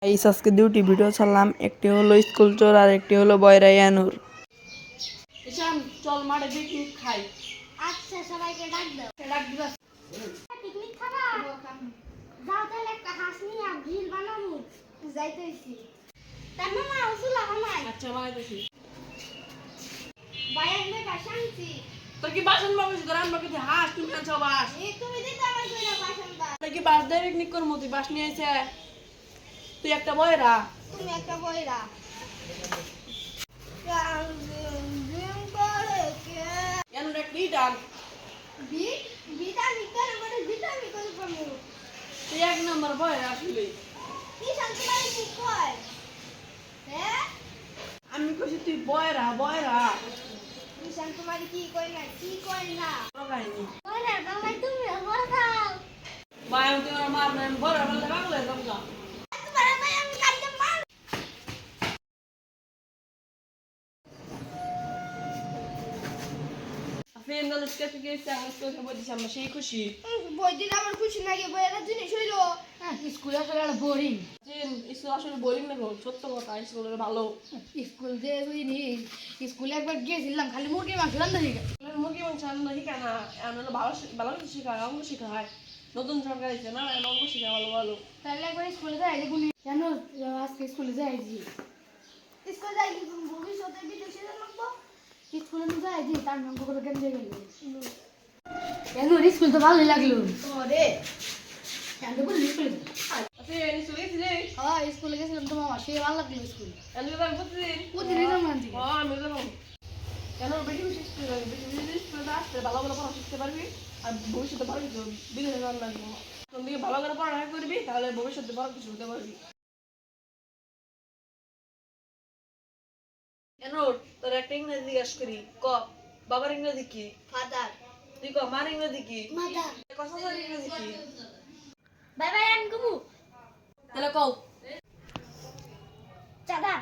আজকে দুটি ভিডিও ছাড়লাম, একটি হলো স্কুল চোর আর একটি হলো বয়রা ইয়ানুর। ঈশান চল মাঠে পিকনিক খাই। আচ্ছা সবাইকে ডাক দাও। ডাক দিবা। পিকনিক খাবা? যাও তাহলে একটা হাঁস নিয়ে গ্রিল বানাবো। যাইতেছি। তার মামা উসুলা মামাই। আচ্ছা বানাইতেছি। বাইরে মে বাসানছি। তোর কি বাসন মাগিস করে আনবা কি হাঁস তুমি আনছো বাস? এই তুমি দিতে আমার কইরা বাসনটা। তোর কি বাস দিয়ে পিকনিক করমু তুই বাস নিয়ে আইছে। তুই একটা বয়রা। তুমি একটা বইরা। ড্রিম করে কে? ইয়ানুর একটা ইটান। ভিটামিন করে বলে ভিটামিন করে পামু। তুই এক নম্বর বয়রা আসলে। কি শান্তি মানে কি কয়? হ্যাঁ? আমি কইছি তুই বয়রা বয়রা। কি শান্তি মানে কি কয় না? কি কয় না? কাহিনী বইরা বাবাই তুমি বড় খাও। ভাই আমি তোমার মার না বয়রা বললে বাংলা তোমরা। তোমার ভাই আমি কালকে মার। ফেন দল স্কেচ কে সাংস করে বলছি আমরা সেই খুশি। বই দিলে আমার খুশি লাগে বইয়ের জিনিস হইলো। স্কুলে আসলে একটা বোরিং। জিন স্কুল আসলে বোরিং না গো, সত্য কথা স্কুলের ভালো। স্কুল যে বুঝিনি, স্কুলে একবার গিয়েছিলাম খালি মুরগির মাংস রান্না শিখা। মুরগি মাংস রান্না শিখায় না, এমন ভালো ভালো কিছু শিখায়, অঙ্ক শিখায়। নতুন সরকার এসে না, অঙ্ক শিখায় ভালো ভালো। তাহলে একবার স্কুলে যাই দেখুন কেন আজকে স্কুলে যাইছি। স্কুল যাই কিন্তু ভবিষ্যতে বিদেশে যাবো। স্কুলে তো যাইছি তার নাম করে কেন দিয়ে গেল কেন স্কুল তো ভালোই লাগলো। রে কেন বলি স্কুলে আচ্ছা স্কুলে গেছিলে? হ্যাঁ স্কুলে গেছিলাম তো মামা সে ভালো লাগলো স্কুল। এমনি তো আমি প্রতিদিন প্রতিদিন যাবো আনছি। হ্যাঁ আমি যাবো। কেন বেশি বেশি স্কুলে যাবি, বেশি বেশি স্কুলে আসতে ভালো ভালো পড়া শিখতে পারবি আর ভবিষ্যতে ভালো কিছু বিদেশে যাওয়ার লাগবে। তুমি ভালো করে পড়াশোনা করবি তাহলে ভবিষ্যতে ভালো কিছু হতে পারবি। কেন তোর একটা ইংরেজি জিজ্ঞাসা করি, ক বাবার ইংরেজি কি? ফাদার তুই ক মার ইংরেজি কি? মাদার কসার ইংরেজি কি? বাই বাই আমি কমু তাহলে কও। চাদা